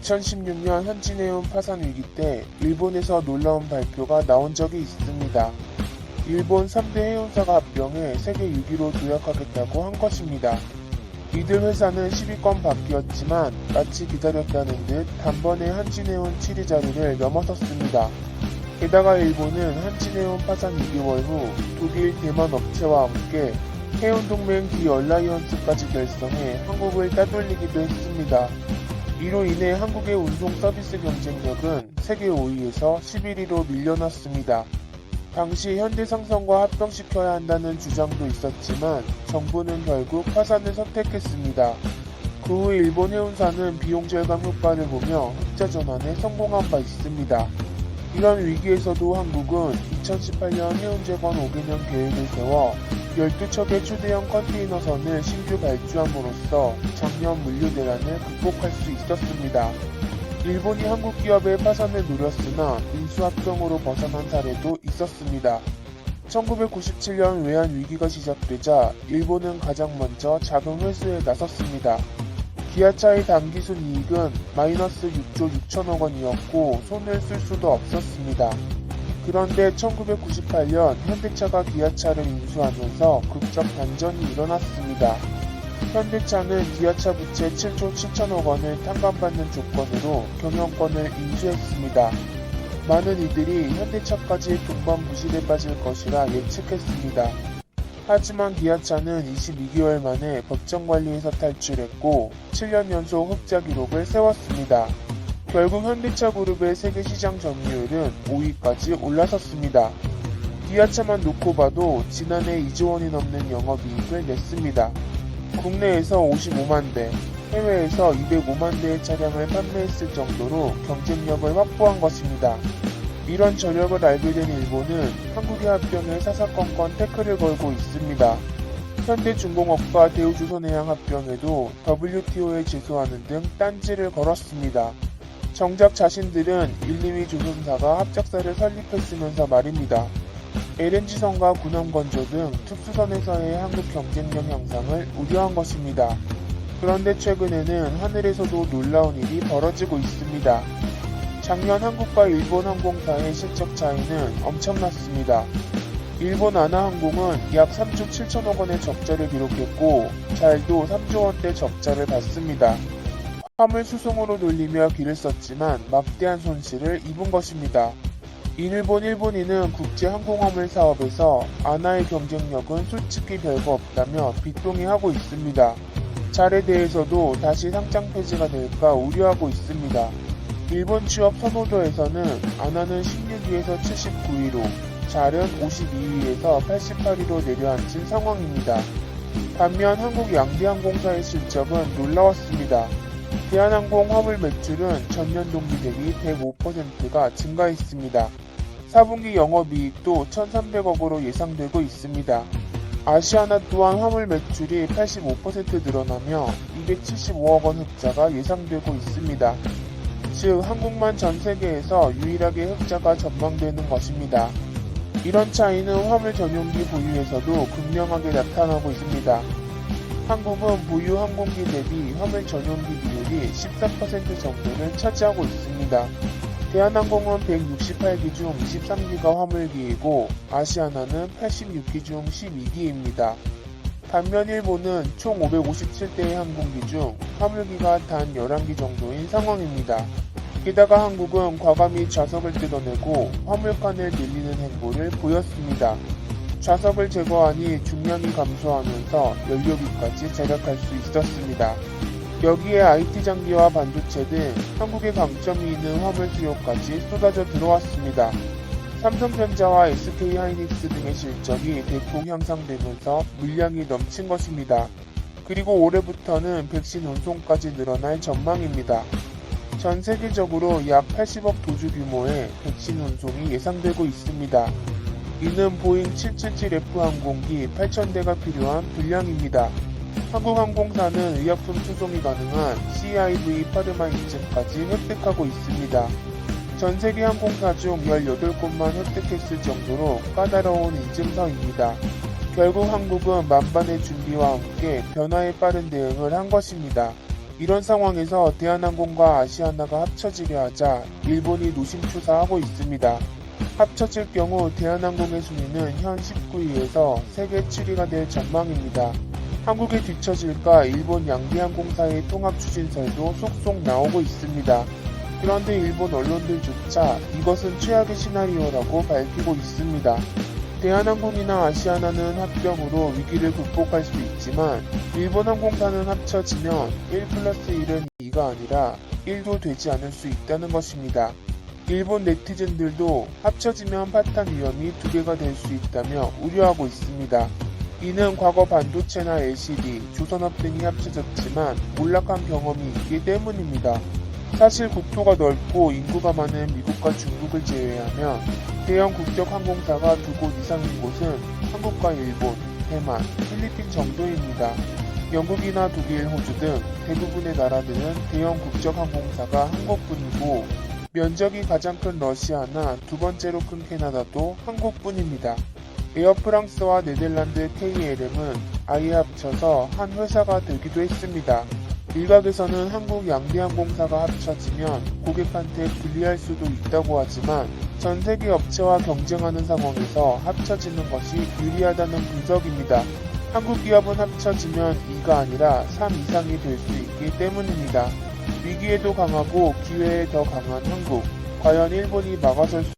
2016년 현지해운 파산 위기 때 일본에서 놀라운 발표가 나온 적이 있습니다. 일본 3대 해운사가 합병해 세계 6위로 도약하겠다고 한 것입니다. 이들 회사는 10위권 밖이었지만 마치 기다렸다는 듯 단번에 한진해운 7위 자리를 넘어섰습니다. 게다가 일본은 한진해운 파산 2개월 후 독일, 대만 업체와 함께 해운동맹 디얼라이언스까지 결성해 한국을 따돌리기도 했습니다. 이로 인해 한국의 운송 서비스 경쟁력은 세계 5위에서 11위로 밀려났습니다. 당시 현대상선과 합병시켜야 한다는 주장도 있었지만 정부는 결국 파산을 선택했습니다. 그 후 일본 해운사는 비용 절감 효과를 보며 흑자 전환에 성공한 바 있습니다. 이런 위기에서도 한국은 2018년 해운재건 5개년 계획을 세워 12척의 초대형 컨테이너선을 신규 발주함으로써 작년 물류 대란을 극복할 수 있었습니다. 일본이 한국 기업의 파산을 노렸으나 인수합병으로 벗어난 사례도 있었습니다. 1997년 외환 위기가 시작되자 일본은 가장 먼저 자금 회수에 나섰습니다. 기아차의 당기순이익은 마이너스 6조 6천억 원이었고 손을 쓸 수도 없었습니다. 그런데 1998년 현대차가 기아차를 인수하면서 극적 반전이 일어났습니다. 현대차는 기아차 부채 7조 7천억 원을 탕감받는 조건으로 경영권을 인수했습니다. 많은 이들이 현대차까지 동반 부실에 빠질 것이라 예측했습니다. 하지만 기아차는 22개월 만에 법정 관리에서 탈출했고 7년 연속 흑자 기록을 세웠습니다. 결국 현대차 그룹의 세계 시장 점유율은 5위까지 올라섰습니다. 기아차만 놓고 봐도 지난해 2조 원이 넘는 영업이익을 냈습니다. 국내에서 55만 대, 해외에서 205만 대의 차량을 판매했을 정도로 경쟁력을 확보한 것입니다. 이런 저력을 알게 된 일본은 한국의 합병에 사사건건 태클을 걸고 있습니다. 현대중공업과 대우조선해양 합병에도 WTO에 제소하는 등 딴지를 걸었습니다. 정작 자신들은 1, 2위 조선사가 합작사를 설립했으면서 말입니다. LNG선과 군함건조 등 특수선에서의 한국 경쟁력 향상을 우려한 것입니다. 그런데 최근에는 하늘에서도 놀라운 일이 벌어지고 있습니다. 작년 한국과 일본 항공사의 실적 차이는 엄청났습니다. 일본 아나항공은 약 3조 7천억 원의 적자를 기록했고 잘도 3조 원대 적자를 봤습니다. 화물 수송으로 돌리며 길을 썼지만 막대한 손실을 입은 것입니다. 일본인은 국제항공화물 사업에서 아나의 경쟁력은 솔직히 별거 없다며 빗동의하고 있습니다. 잘에 대해서도 다시 상장 폐지가 될까 우려하고 있습니다. 일본 취업 선호도에서는 아나는 16위에서 79위로, 잘은 52위에서 88위로 내려앉은 상황입니다. 반면 한국 양대항공사의 실적은 놀라웠습니다. 대한항공 화물 매출은 전년 동기 대비 105%가 증가했습니다. 4분기 영업이익도 1,300억으로 예상되고 있습니다. 아시아나 또한 화물 매출이 85% 늘어나며 275억 원 흑자가 예상되고 있습니다. 즉 한국만 전 세계에서 유일하게 흑자가 전망되는 것입니다. 이런 차이는 화물 전용기 보유에서도 극명하게 나타나고 있습니다. 한국은 보유 항공기 대비 화물 전용기 비율이 14% 정도를 차지하고 있습니다. 대한항공은 168기 중 23기가 화물기이고 아시아나는 86기 중 12기입니다. 반면 일본은 총 557대의 항공기 중 화물기가 단 11기 정도인 상황입니다. 게다가 한국은 과감히 좌석을 뜯어내고 화물칸을 늘리는 행보를 보였습니다. 좌석을 제거하니 중량이 감소하면서 연료비까지 절약할 수 있었습니다. 여기에 IT 장비와 반도체 등 한국의 강점이 있는 화물 수요까지 쏟아져 들어왔습니다. 삼성전자와 SK하이닉스 등의 실적이 대폭 향상되면서 물량이 넘친 것입니다. 그리고 올해부터는 백신 운송까지 늘어날 전망입니다. 전 세계적으로 약 80억 도주 규모의 백신 운송이 예상되고 있습니다. 이는 보잉 777F 항공기 8,000대가 필요한 분량입니다. 한국항공사는 의약품 수송이 가능한 CIV 파르마 인증까지 획득하고 있습니다. 전세계 항공사 중 18곳만 획득했을 정도로 까다로운 인증서입니다. 결국 한국은 만반의 준비와 함께 변화에 빠른 대응을 한 것입니다. 이런 상황에서 대한항공과 아시아나가 합쳐지려 하자 일본이 노심초사하고 있습니다. 합쳐질 경우 대한항공의 순위는 현 19위에서 세계 7위가 될 전망입니다. 한국에 뒤처질까 일본 양대항공사의 통합추진설도 속속 나오고 있습니다. 그런데 일본 언론들조차 이것은 최악의 시나리오라고 밝히고 있습니다. 대한항공이나 아시아나는 합병으로 위기를 극복할 수 있지만 일본 항공사는 합쳐지면 1+1은 2가 아니라 1도 되지 않을 수 있다는 것입니다. 일본 네티즌들도 합쳐지면 파탄 위험이 2배가 될 수 있다며 우려하고 있습니다. 이는 과거 반도체나 LCD, 조선업 등이 합쳐졌지만 몰락한 경험이 있기 때문입니다. 사실 국토가 넓고 인구가 많은 미국과 중국을 제외하면 대형 국적 항공사가 2곳 이상인 곳은 한국과 일본, 대만, 필리핀 정도입니다. 영국이나 독일, 호주 등 대부분의 나라들은 대형 국적 항공사가 한 곳뿐이고 면적이 가장 큰 러시아나 두 번째로 큰 캐나다도 한 곳뿐입니다. 에어프랑스와 네덜란드 KLM은 아예 합쳐서 한 회사가 되기도 했습니다. 일각에서는 한국 양대항공사가 합쳐지면 고객한테 불리할 수도 있다고 하지만 전 세계 업체와 경쟁하는 상황에서 합쳐지는 것이 유리하다는 분석입니다. 한국 기업은 합쳐지면 2가 아니라 3 이상이 될 수 있기 때문입니다. 위기에도 강하고 기회에 더 강한 한국. 과연 일본이 막아설 수